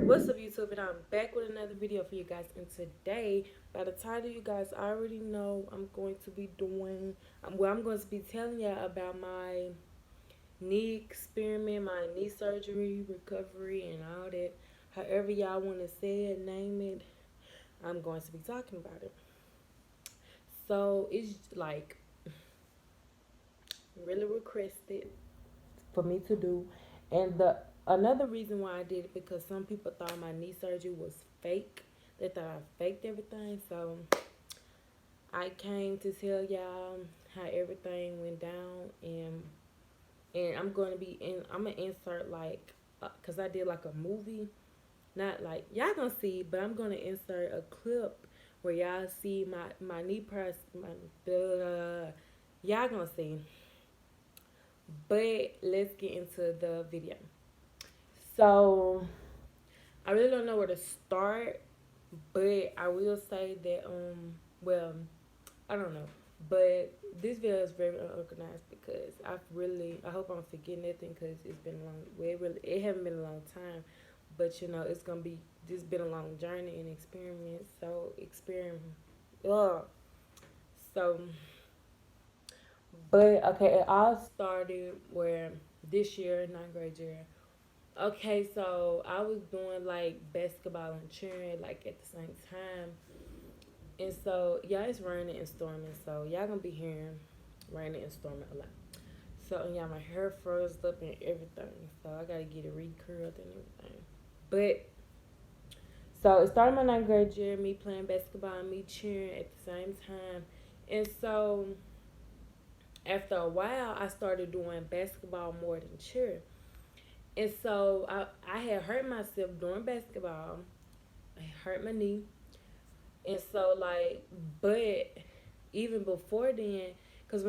What's up, YouTube? And I'm back with another video for you guys. And today, by the title, you guys already know I'm going to be doing. I'm going to be telling y'all about my knee experiment, my knee surgery, recovery, and all that. However y'all want to say it, name it. I'm going to be talking about it. So it's like really requested for me to do, and the another reason why I did it because some people thought my knee surgery was fake. They thought I faked everything. So I came to tell y'all how everything went down, and I'm gonna be in. I'm gonna insert like, cause I did like a movie, not like y'all gonna see, but I'm gonna insert a clip where y'all see my knee press, y'all gonna see. But let's get into the video. So I really don't know where to start, but I will say that well, I don't know. But this video is very unorganized because I hope I don't forget nothing because it's been a long well it haven't been a long time. But it's gonna be this been a long journey and experiment. Ugh. So but okay, it all started where this year, ninth grade year. Okay, so I was doing like basketball and cheering like at the same time. And so yeah, it's raining and storming, so y'all gonna be hearing raining and storming a lot. So yeah, my hair froze up and everything. So I gotta get it recurled and everything. But so it started my ninth grade year, me playing basketball and me cheering at the same time. And so after a while I started doing basketball more than cheer. And so I had hurt myself doing basketball. I hurt my knee. And so like, but even before then, cause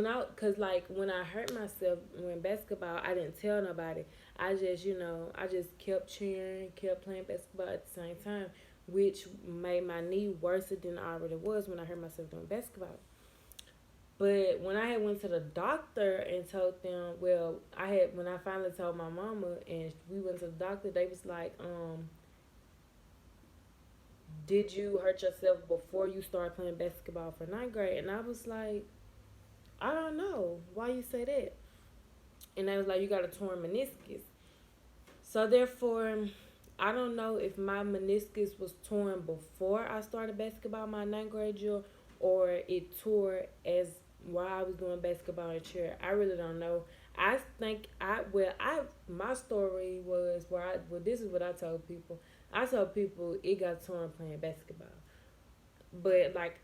like when I hurt myself when basketball, I didn't tell nobody. I just kept cheering, kept playing basketball at the same time, which made my knee worse than it already was when I hurt myself doing basketball. But when I had went to the doctor and told them, well, I had when I finally told my mama and we went to the doctor, they was like, did you hurt yourself before you started playing basketball for ninth grade? And I was like, I don't know. Why you say that? And they was like, you got a torn meniscus. So therefore, I don't know if my meniscus was torn before I started basketball my ninth grade year or it tore as while I was doing basketball and cheer. I really don't know. I think I my story was this is what I told people. I told people it got torn playing basketball. But like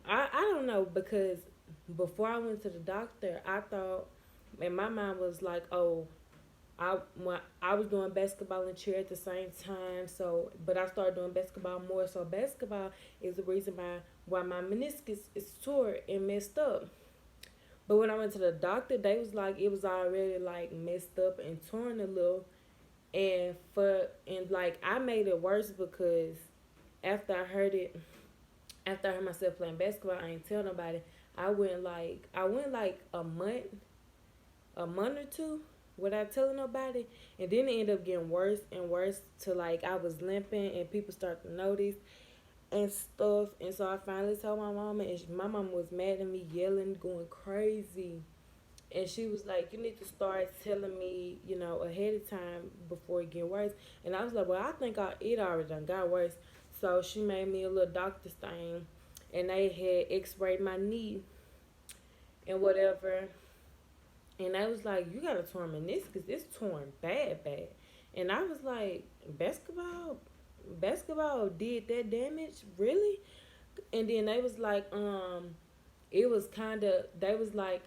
I don't know because before I went to the doctor, I thought and my mind was like, oh, when I was doing basketball and cheer at the same time, so but I started doing basketball more. So basketball is the reason why my meniscus is tore and messed up. But when I went to the doctor, they was like it was already like messed up and torn a little, and like I made it worse because after I heard it, after I heard myself playing basketball, I ain't tell nobody. I went like a month or two without telling nobody, and then it ended up getting worse and worse to like I was limping and people started to notice and stuff. And so I finally told my mama, and my mama was mad at me, yelling, going crazy. And she was like, "You need to start telling me, ahead of time before it get worse." And I was like, "Well, I think it already done got worse." So she made me a little doctor's thing, and they had X-rayed my knee and whatever. And I was like, "You got a torn meniscus. It's torn bad, bad." And I was like, basketball did that damage, really?" And then they was like, it was kind of they was like,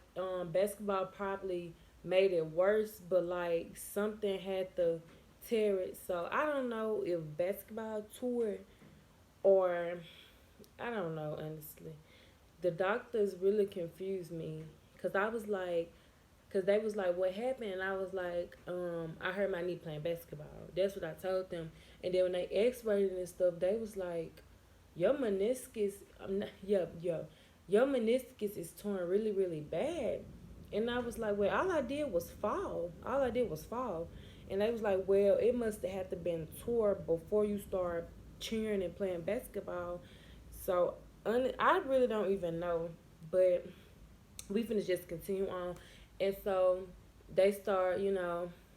basketball probably made it worse, but like something had to tear it. So I don't know if basketball tore or I don't know honestly. The doctors really confused me because I was like, because they was like, what happened? And I was like, I hurt my knee playing basketball. That's what I told them. And then when they x-rayed and stuff, they was like, your meniscus, your meniscus is torn really, really bad. And I was like, well, all I did was fall. All I did was fall. And they was like, well, it must have had to been tore before you start cheering and playing basketball. So I really don't even know, but we finna just continue on. And so they start,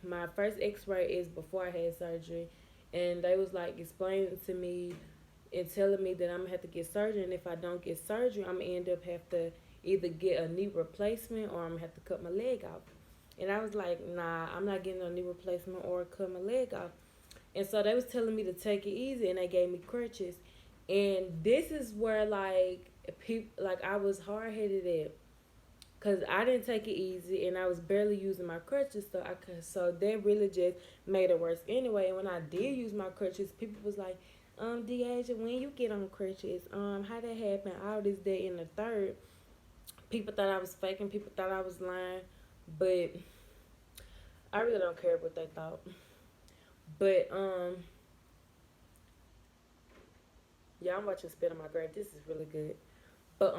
my first X-ray is before I had surgery, and they was like explaining to me and telling me that I'm gonna have to get surgery, and if I don't get surgery, I'm gonna end up have to either get a knee replacement or I'm gonna have to cut my leg off. And I was like, nah, I'm not getting a knee replacement or cut my leg off. And so they was telling me to take it easy, and they gave me crutches. And this is where people like I was hard headed at, cause I didn't take it easy, and I was barely using my crutches, so that really just made it worse anyway. And when I did use my crutches, people was like, Deasia, when you get on crutches, how that happened, all this, that, and the third. People thought I was faking, people thought I was lying, but I really don't care what they thought. But yeah, I'm watching Spit on My Grave. This is really good. But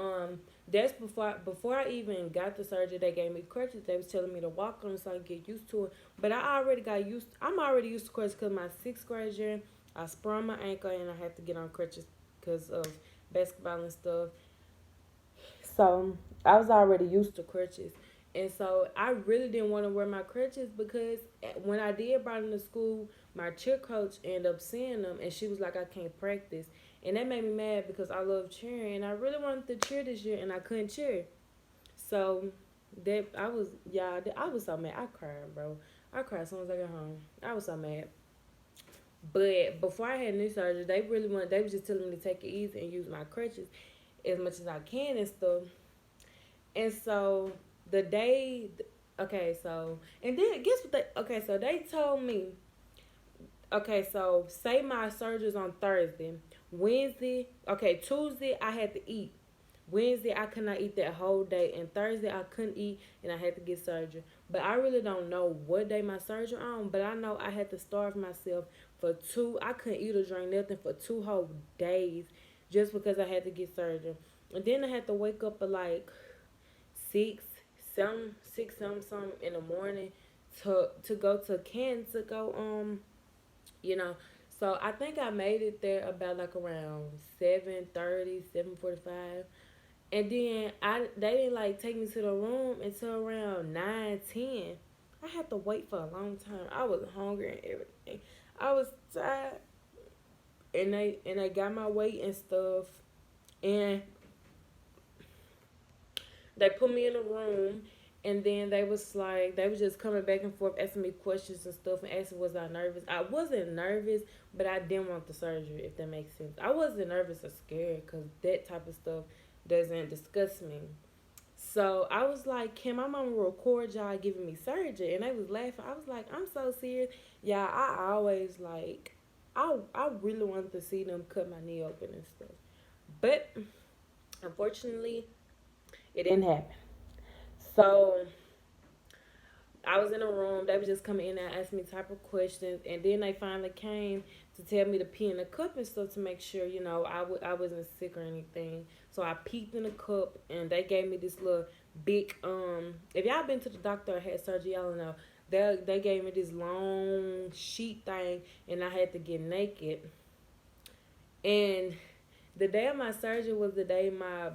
that's before I even got the surgery. They gave me crutches. They was telling me to walk on them so I could get used to it. But I already got used. I'm already used to crutches because my sixth grade year, I sprained my ankle and I had to get on crutches because of basketball and stuff. So I was already used to crutches. And so I really didn't want to wear my crutches because when I did brought them to school, my cheer coach ended up seeing them and she was like, I can't practice. And that made me mad because I love cheering and I really wanted to cheer this year and I couldn't cheer. So that I was so mad. I cried, bro. I cried as soon as I got home. I was so mad. But before I had knee surgery, they was just telling me to take it easy and use my crutches as much as I can and stuff. And so the day, okay, so, and then guess what so they told me, okay, so say my surgery's on Thursday. Tuesday I had to eat. Wednesday I could not eat that whole day, and Thursday I couldn't eat, and I had to get surgery. But I really don't know what day my surgery on. But I know I had to starve myself for two. I couldn't eat or drink nothing for 2 whole days, just because I had to get surgery. And then I had to wake up at like six, some in the morning to go to Canton to go you know. So I think I made it there about like around 7:30, 7:45. And then they didn't like take me to the room until around 9:10. I had to wait for a long time. I was hungry and everything. I was tired, and they got my weight and stuff, and they put me in a room, and then they was just coming back and forth asking me questions and stuff and asking was I nervous. I wasn't nervous, but I didn't want the surgery, if that makes sense. I wasn't nervous or scared because that type of stuff doesn't disgust me. So I was like, can my mama record y'all giving me surgery? And they was laughing. I was like, I'm so serious. Yeah, I always I really wanted to see them cut my knee open and stuff. But unfortunately, it didn't happen. So I was in a room. They was just coming in and asking me type of questions, and then they finally came to tell me to pee in the cup and stuff to make sure I wasn't sick or anything. So I peeked in the cup, and they gave me this little big If y'all been to the doctor or had surgery, y'all know they gave me this long sheet thing, and I had to get naked. And the day of my surgery was the day my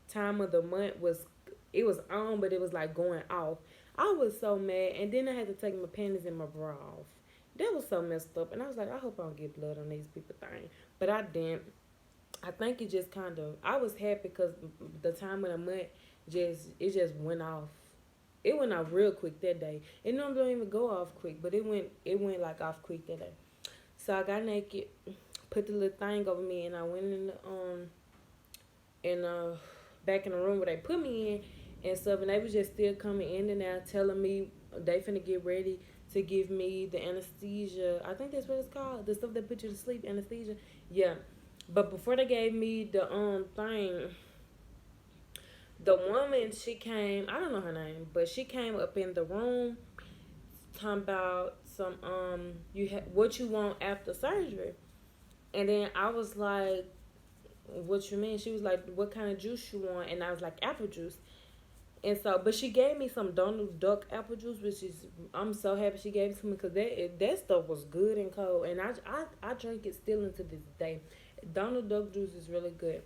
time of the month was. It was on, but it was like going off. I was so mad, and then I had to take my panties and my bra off. That was so messed up, and I was like, I hope I don't get blood on these people thing, but I didn't. I think it just kind of. I was happy because the time of the month just went off. It went off real quick that day. It normally don't even go off quick, but it went like off quick that day. So I got naked, put the little thing over me, and I went in back in the room where they put me in and stuff, and they was just still coming in and out telling me they finna get ready to give me the anesthesia. I think that's what it's called. The stuff that put you to sleep, anesthesia. Yeah. But before they gave me the thing, the woman, she came, I don't know her name, but she came up in the room talking about some what you want after surgery. And then I was like, what you mean? She was like, what kind of juice you want? And I was like, apple juice. And so, but she gave me some Donald Duck apple juice, which is I'm so happy she gave it to me because that stuff was good and cold, and I drink it still into this day. Donald Duck juice is really good.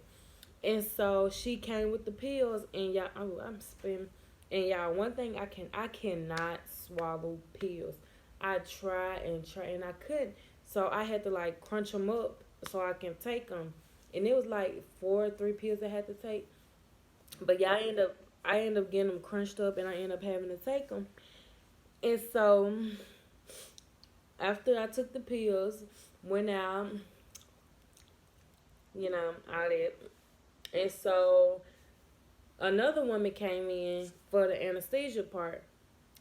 And so she came with the pills, and y'all, I'm spinning. And y'all, one thing I cannot swallow pills. I try, and I couldn't. So I had to like crunch them up so I can take them. And it was like 3 pills I had to take. But yeah, I end up getting them crunched up, and I end up having to take them. And so after I took the pills, went out, all that. And so another woman came in for the anesthesia part,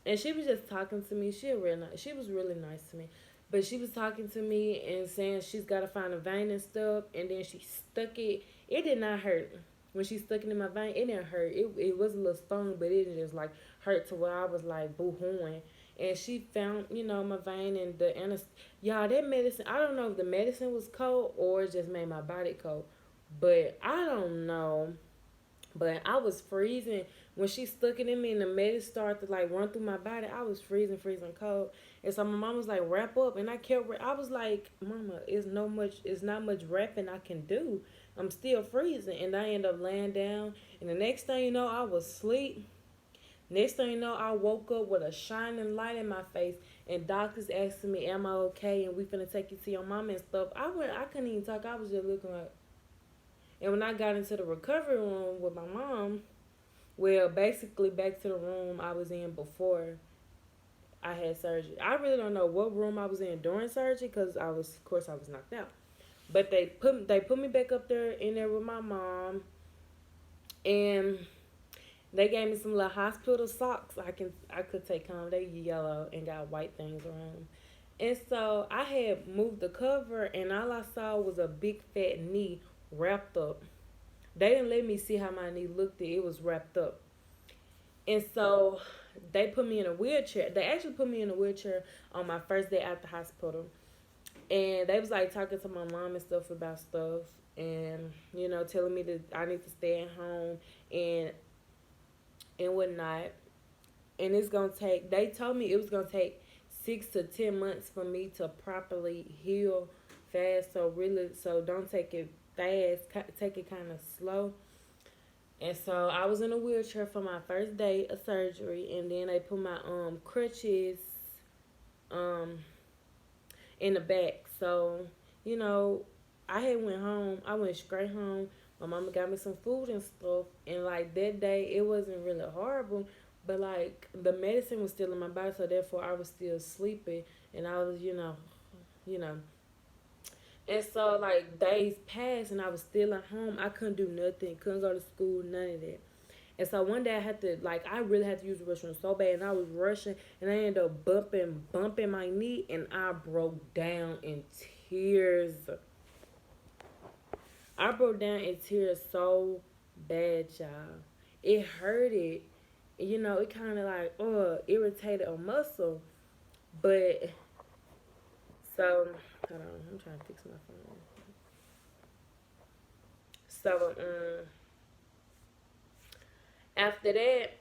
and she was just talking to me. She was really nice to me, but she was talking to me and saying she's got to find a vein and stuff, and then she stuck it. It did not hurt when she stuck it in my vein. It didn't hurt. It was a little stung, but it didn't just like hurt to where I was like boo hooing. And she found, my vein and the y'all, that medicine. I don't know if the medicine was cold or it just made my body cold, but I don't know, but I was freezing when she stuck it in me, and the medicine started to like run through my body. I was freezing cold, and so my mom was like, "Wrap up," and I kept. I was like, "Mama, it's not much wrapping I can do. I'm still freezing," and I end up laying down, and the next thing you know, I was asleep. Next thing you know, I woke up with a shining light in my face, and doctors asking me, "Am I okay?" And we finna take you to your mama and stuff. I couldn't even talk. I was just looking like. And when I got into the recovery room with my mom, well, basically back to the room I was in before I had surgery. I really don't know what room I was in during surgery because of course, I was knocked out. But they put me back up there in there with my mom, and they gave me some little hospital socks I could take home. They yellow and got white things around them. And so I had moved the cover, and all I saw was a big fat knee wrapped up. They didn't let me see how my knee looked. It was wrapped up. And so they put me in a wheelchair. They actually put me in a wheelchair on my first day at the hospital. And they was like talking to my mom and stuff about stuff, and telling me that I need to stay at home and whatnot. And it's gonna take. They told me it was gonna take 6 to 10 months for me to properly heal fast. So don't take it fast. Take it kind of slow. And so I was in a wheelchair for my first day of surgery, and then they put my crutches um in the back. So you know, I had went home. I went straight home. My mama got me some food and stuff, and like that day, it wasn't really horrible, but like the medicine was still in my body, so therefore I was still sleeping, and I was, you know. And so like days passed, and I was still at home. I couldn't do nothing. Couldn't go to school. None of that. And so one day I had to I really had to use the restroom so bad, and I was rushing, and I ended up bumping my knee, and I broke down in tears. I broke down in tears so bad, y'all. It hurted. It kind of irritated a muscle. But so hold on, I'm trying to fix my phone. So after that,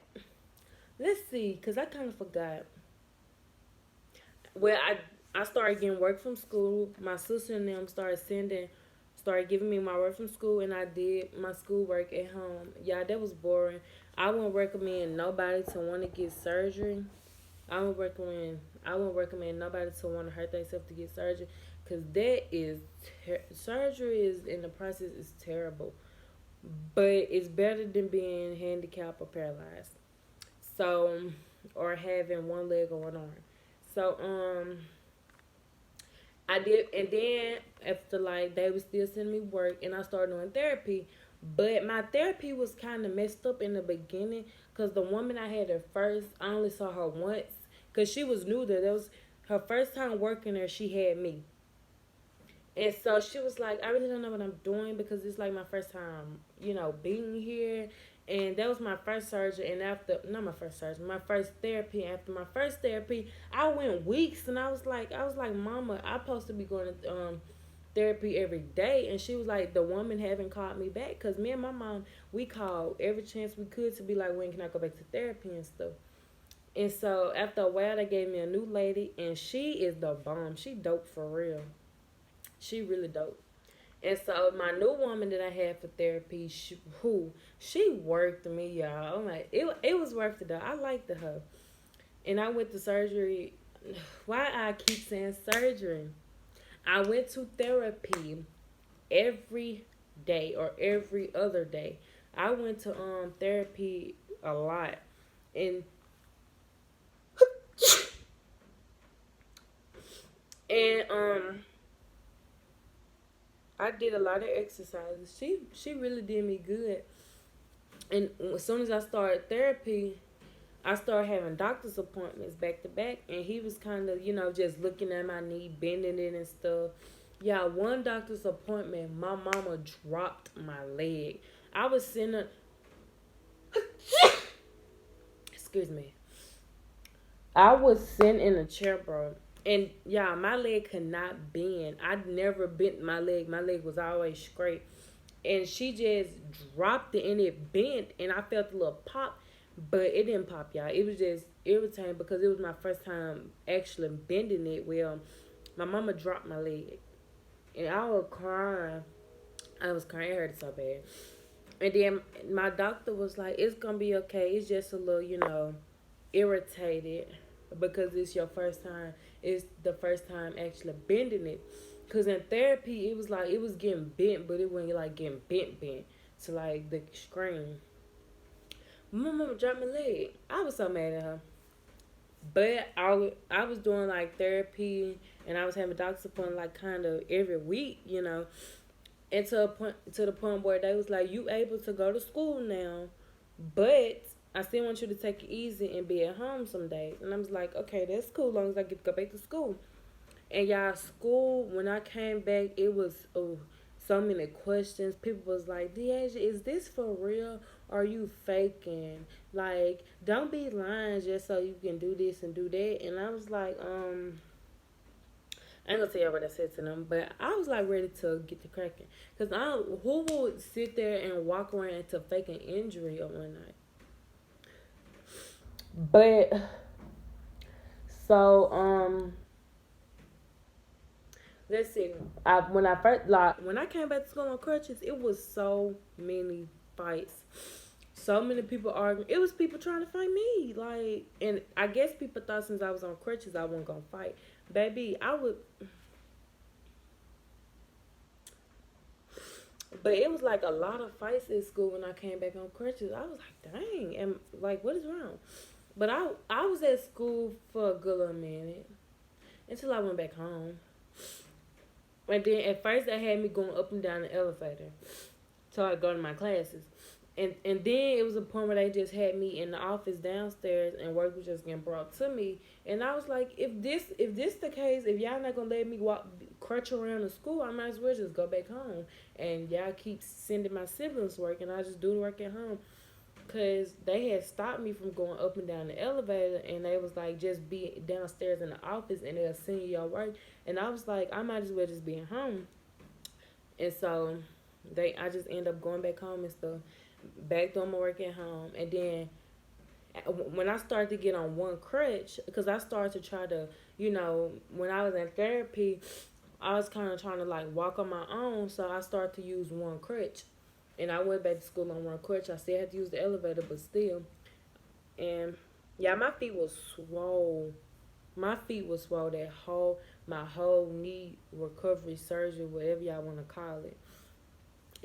let's see, cause I kind of forgot. Well, I started getting work from school. My sister and them started giving me my work from school, and I did my schoolwork at home. Yeah, that was boring. I wouldn't recommend nobody to want to get surgery. I wouldn't recommend nobody to want to hurt themselves to get surgery, because surgery is in the process is terrible, but it's better than being handicapped or paralyzed. So, or having one leg or one arm. So I did, and then after they was still sending me work, and I started doing therapy. But my therapy was kind of messed up in the beginning because the woman I had at first, I only saw her once because she was new there. That was her first time working there. She had me, and so she was like, "I really don't know what I'm doing because it's like my first time, being here." And that was my first surgery, and after not my first surgery, my first therapy. After my first therapy, I went weeks, and I was like, "Mama, I'm supposed to be going to therapy every day. And she was like, the woman haven't called me back. Because me and my mom, we called every chance we could to be like, when can I go back to therapy and stuff. And so after a while, they gave me a new lady, and she is the bomb. She dope for real. She really dope. And so my new woman that I had for therapy, she worked me, y'all. I'm like, it was worth it though. I liked her. And I went to surgery. Why I keep saying surgery? I went to therapy every day or every other day. I went to therapy a lot. And and I did a lot of exercises. She really did me good. And as soon as I started therapy, I started having doctor's appointments back to back, and he was kind of, just looking at my knee, bending it and stuff. Yeah, one doctor's appointment, my mama dropped my leg. I was sitting, excuse me, I was sitting in a chair, bro, and yeah, my leg could not bend. I'd never bent my leg. My leg was always straight, and she just dropped it and it bent, and I felt a little pop, but it didn't pop, y'all. It was just irritating because it was my first time actually bending it. Well, my mama dropped my leg, and I was crying. I was crying. It hurt so bad. And then my doctor was like, "It's gonna be okay. It's just a little, irritated because it's your first time. It's the first time actually bending it. Cause in therapy, it was like it was getting bent, but it wasn't like getting bent to like the screen. My mama dropped my leg. I was so mad at her. But I was doing like therapy, and I was having doctor's appointment like kind of every week, and to the point where they was like, you able to go to school now, but I still want you to take it easy and be at home some days. And I was like, okay, that's cool, as long as I get to go back to school. And y'all, school, when I came back, it was so many questions. People was like, Deasia, is this for real? Or are you faking? Like, don't be lying just so you can do this and do that. And I was like, I ain't gonna tell you what I said to them, but I was like ready to get the cracking. Because who would sit there and walk around into faking injury on one night? But, so, let's see. When I came back to school on crutches, it was so many fights, so many people arguing. It was people trying to fight me, like, and I guess people thought since I was on crutches, I wasn't gonna fight. Baby, I would, but it was like a lot of fights in school when I came back on crutches. I was like, dang, and like, what is wrong? But I was at school for a good little minute until I went back home. And then at first they had me going up and down the elevator so I go to my classes. And then it was a point where they just had me in the office downstairs and work was just getting brought to me. And I was like, if this the case, if y'all not gonna let me walk crutch around the school, I might as well just go back home. And y'all keep sending my siblings work and I just do the work at home. Cause they had stopped me from going up and down the elevator, and they was like, just be downstairs in the office, and they'll send you your work. And I was like, I might as well just be at home. And so, I just end up going back home and stuff, back doing my work at home. And then when I started to get on one crutch, because I started to try to, when I was in therapy, I was kind of trying to like walk on my own, so I started to use one crutch. And I went back to school on one crutch. I still had to use the elevator, but still. And yeah, my feet was swole. My feet was swole. My whole knee recovery surgery, whatever y'all want to call it.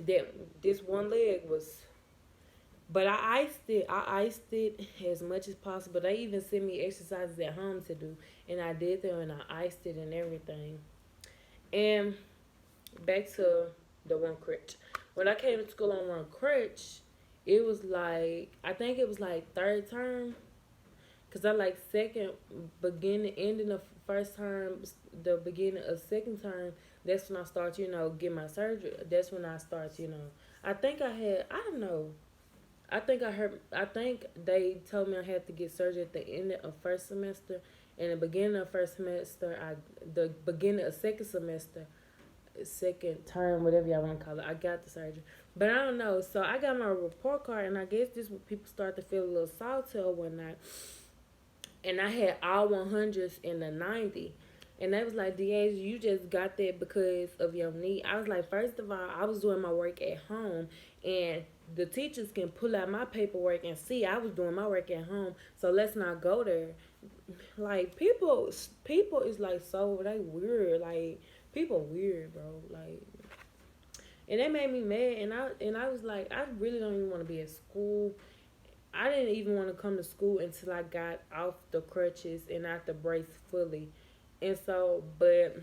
That this one leg was, but I iced it. I iced it as much as possible. They even sent me exercises at home to do, and I did them, and I iced it and everything. And back to the one crutch. When I came to school on one crutch, it was like, I think it was like third term. Because I like second, beginning, ending of first term, the beginning of second term, that's when I start, get my surgery. That's when I start, I think I don't know. I think they told me I had to get surgery at the end of first semester. And the beginning of first semester, the beginning of second semester, second term, whatever y'all want to call it. I got the surgery, but I don't know. So I got my report card, and I guess this when people start to feel a little salty or whatnot. And I had all 100s in the 90. And they was like, DH, you just got that because of your knee. I was like, first of all, I was doing my work at home, and the teachers can pull out my paperwork and see I was doing my work at home. So let's not go there. Like people is like so they weird. Like people weird, bro. Like, and that made me mad. And I was like, I really don't even want to be at school. I didn't even want to come to school until I got off the crutches and out the brace fully. And so, but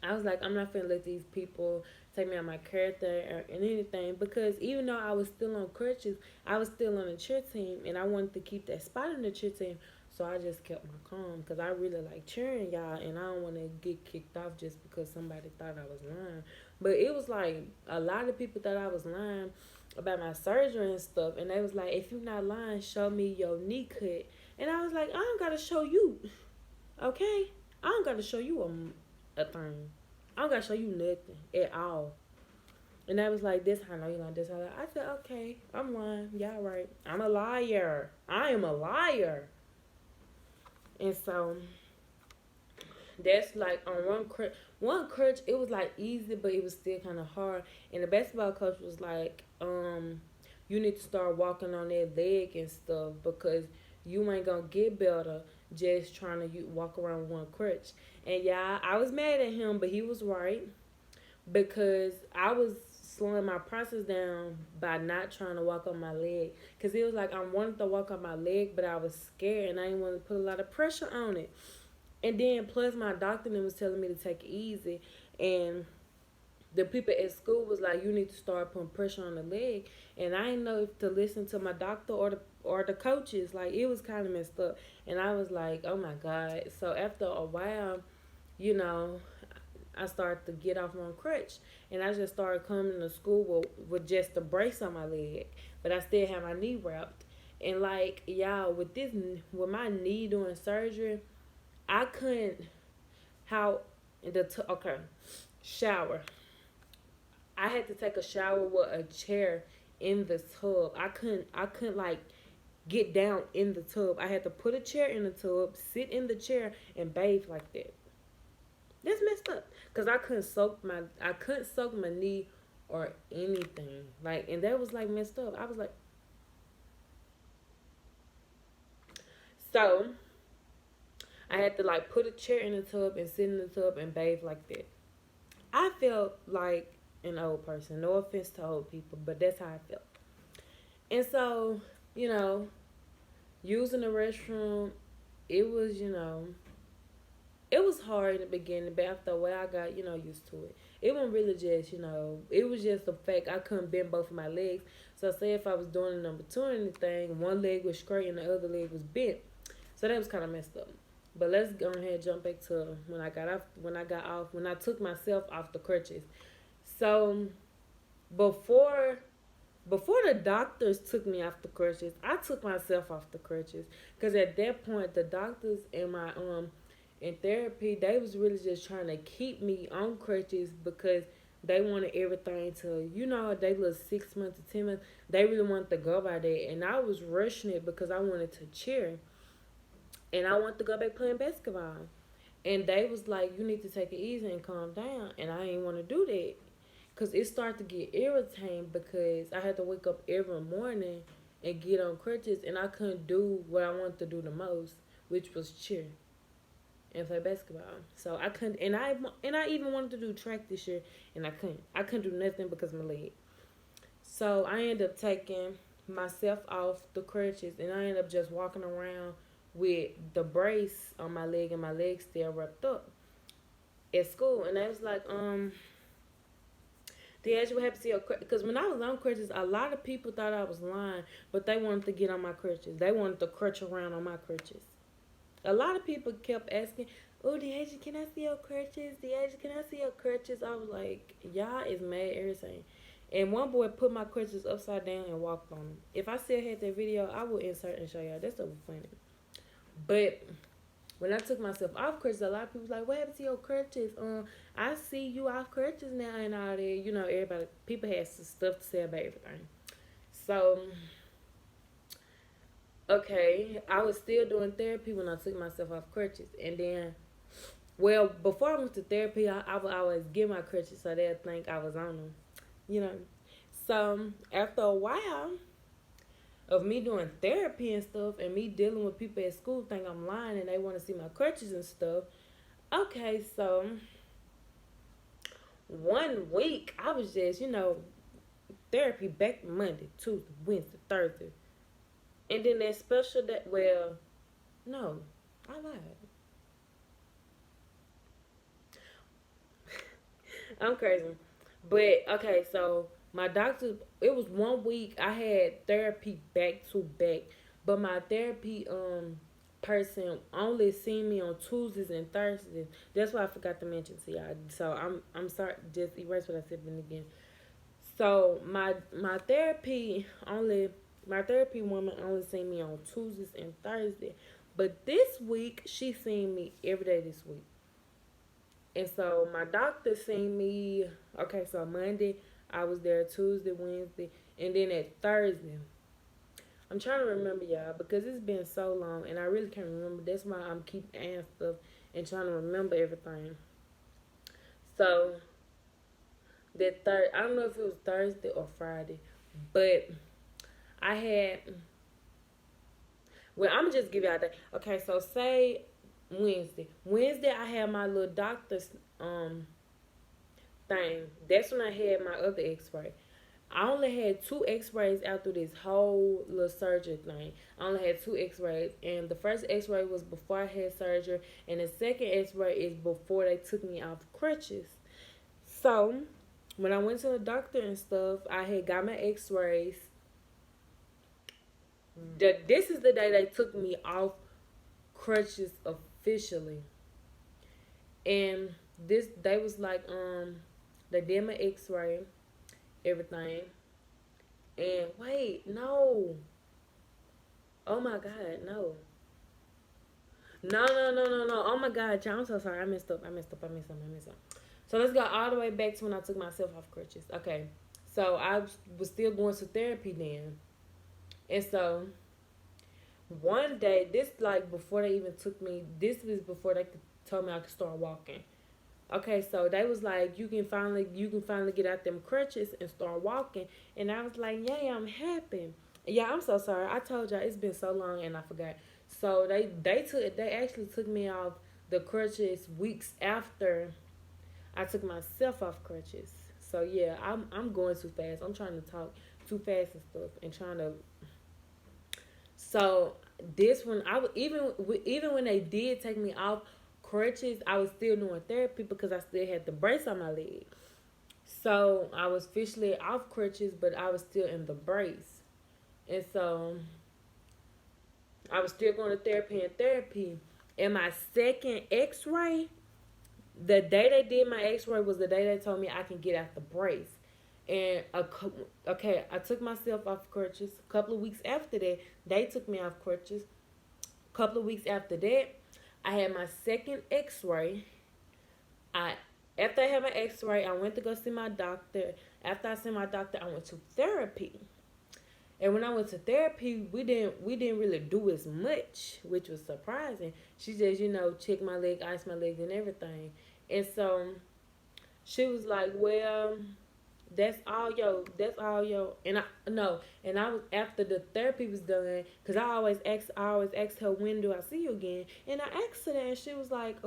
I was like, I'm not finna let these people take me out my character or anything, because even though I was still on crutches, I was still on the cheer team, and I wanted to keep that spot in the cheer team. So I just kept my calm because I really like cheering y'all, and I don't want to get kicked off just because somebody thought I was lying. But it was like a lot of people thought I was lying about my surgery and stuff, and they was like, if you're not lying, show me your knee cut. And I was like, I don't gotta show you, okay? I don't gotta show you a thing. I don't gotta show you nothing at all. And I was like, this how I know you like this. I said, okay, I'm lying. Y'all right. I'm a liar. I am a liar. And so that's like on one crutch, it was like easy, but it was still kind of hard. And the basketball coach was like, you need to start walking on that leg and stuff, because you ain't gonna get better just trying to walk around with one crutch. And yeah, I was mad at him, but he was right, because I was slowing my process down by not trying to walk on my leg. Because it was like I wanted to walk on my leg, but I was scared and I didn't want to put a lot of pressure on it. And then plus my doctor was telling me to take it easy. And the people at school was like, you need to start putting pressure on the leg. And I didn't know if to listen to my doctor or the coaches. Like, it was kind of messed up. And I was like, oh my God. So after a while, you know, I started to get off my crutch, and I just started coming to school with just a brace on my leg, but I still had my knee wrapped. And like y'all, with my knee doing surgery, I couldn't how okay, shower. I had to take a shower with a chair in the tub. I couldn't like get down in the tub. I had to put a chair in the tub, sit in the chair, and bathe like that. That's messed up. Cause I couldn't soak my knee or anything. Like, and that was like messed up. I was like, so I had to like put a chair in the tub and sit in the tub and bathe like that. I felt like an old person. No offense to old people, but that's how I felt. And so, you know, using the restroom, it was, it was hard in the beginning, but after a while, I got, used to it. It wasn't really just, it was just the fact I couldn't bend both of my legs. So, say if I was doing a number two or anything, one leg was straight and the other leg was bent. So, that was kind of messed up. But let's go ahead and jump back to when I took myself off the crutches. So, before before the doctors took me off the crutches, I took myself off the crutches. Because at that point, the doctors and my in therapy, they was really just trying to keep me on crutches because they wanted everything to, they little 6 months to 10 months. They really wanted to go by that. And I was rushing it because I wanted to cheer. And I wanted to go back playing basketball. And they was like, you need to take it easy and calm down. And I didn't want to do that. Because it started to get irritating because I had to wake up every morning and get on crutches. And I couldn't do what I wanted to do the most, which was cheer and play basketball. So I couldn't, and I even wanted to do track this year, and I couldn't. I couldn't do nothing because of my leg. So I ended up taking myself off the crutches, and I ended up just walking around with the brace on my leg and my leg still wrapped up at school. And they was like, Dad, you have to see your crutches. Because when I was on crutches, a lot of people thought I was lying, but they wanted to get on my crutches. They wanted to crutch around on my crutches. A lot of people kept asking, oh, Deasia, can I see your crutches? Deasia, can I see your crutches? I was like, y'all is mad everything. And one boy put my crutches upside down and walked on them. If I still had that video, I would insert and show y'all. That's so funny. But when I took myself off crutches, a lot of people was like, "What happened to your crutches? I see you off crutches now and all that." You know, everybody, people had some stuff to say about everything. So, okay, I was still doing therapy when I took myself off crutches, and then, well, before I went to therapy, I would always get my crutches so they'd think I was on them. You know. So after a while of me doing therapy and stuff, and me dealing with people at school think I'm lying and they want to see my crutches and stuff. Okay, so one week I was just, therapy back Monday, Tuesday, Wednesday, Thursday. And then that special day, well, no, I lied. I'm crazy. But okay, so my doctor, it was one week I had therapy back to back, but my therapy person only seen me on Tuesdays and Thursdays. That's why I forgot to mention to y'all. So I'm sorry, just erase what I said from the beginning. So my therapy woman only seen me on Tuesdays and Thursdays. But this week she seen me every day this week. And so my doctor seen me, okay, so Monday I was there, Tuesday, Wednesday, and then at Thursday. I'm trying to remember y'all because it's been so long and I really can't remember. That's why I'm keep adding stuff and trying to remember everything. So I don't know if it was Thursday or Friday, but I had, well, I'm just give y'all that. Okay, so say Wednesday. Wednesday I had my little doctor's thing. That's when I had my other X-ray. I only had two X-rays after this whole little surgery thing. I only had two X-rays, and the first X-ray was before I had surgery, and the second X-ray is before they took me off crutches. So when I went to the doctor and stuff, I had got my X-rays. This is the day they took me off crutches officially, and this they was like they did my X-ray, everything. And wait, no. Oh my God, no. No, no, no, no, no. Oh my God, y'all, I'm so sorry. I messed up. I messed up. I messed up. I messed up. So let's go all the way back to when I took myself off crutches. Okay. So I was still going to therapy then. And so one day, this like before they even took me, this was before they told me I could start walking. Okay, so they was like, you can finally get out them crutches and start walking. And I was like, yeah, I'm happy. Yeah, I'm so sorry. I told y'all it's been so long and I forgot. So they actually took me off the crutches weeks after I took myself off crutches. So yeah, I'm going too fast. I'm trying to talk too fast and stuff and trying to. So this one, even when they did take me off crutches, I was still doing therapy because I still had the brace on my leg. So I was officially off crutches, but I was still in the brace, and so I was still going to therapy and therapy. And my second X-ray, the day they did my X-ray was the day they told me I can get out the brace. And okay, I took myself off crutches. A couple of weeks after that, they took me off crutches. A couple of weeks after that, I had my second X-ray. I After I had my X-ray, I went to go see my doctor. After I seen my doctor, I went to therapy. And when I went to therapy, we didn't really do as much, which was surprising. She just check my leg, ice my legs, and everything. And so she was like, "Well, that's all yo." And I no, and I was after the therapy was done, cause I always ask her, when do I see you again? And I asked her that, and she was like,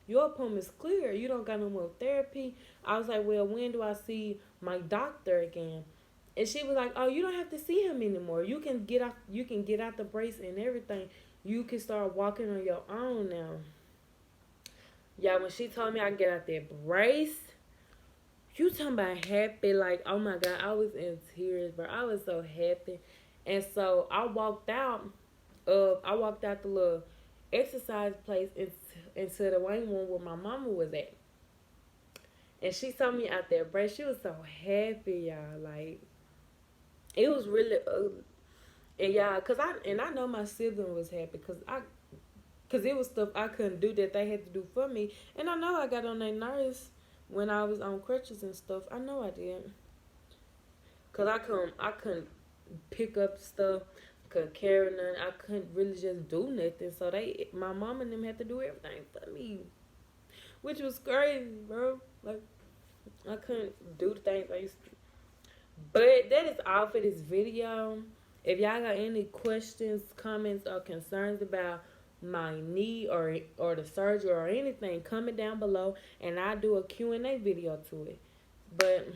your appointment's clear. You don't got no more therapy. I was like, well, when do I see my doctor again? And she was like, oh, you don't have to see him anymore. You can get off. You can get out the brace and everything. You can start walking on your own now. Yeah, when she told me I can get out that brace, you talking about happy, like, oh my God, I was in tears, bro. I was so happy. And so I walked out the little exercise place into the waiting room where my mama was at. And she saw me out there, bro. She was so happy, y'all. Like, it was really, and y'all, I know my sibling was happy, Because it was stuff I couldn't do that they had to do for me. And I know I got on their nerves when I was on crutches and stuff. I know I did. Because I couldn't pick up stuff, couldn't carry none. I couldn't really just do nothing. So my mom and them had to do everything for me. Which was crazy, bro. Like, I couldn't do the things I used to. But that is all for this video. If y'all got any questions, comments, or concerns about my knee or the surgery or anything, comment down below and I'll do a Q&A video to it. But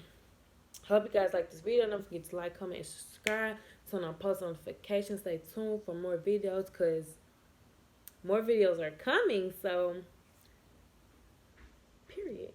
hope you guys like this video. Don't forget to like, comment, and subscribe. Turn on post notifications. Stay tuned for more videos because more videos are coming. So, period.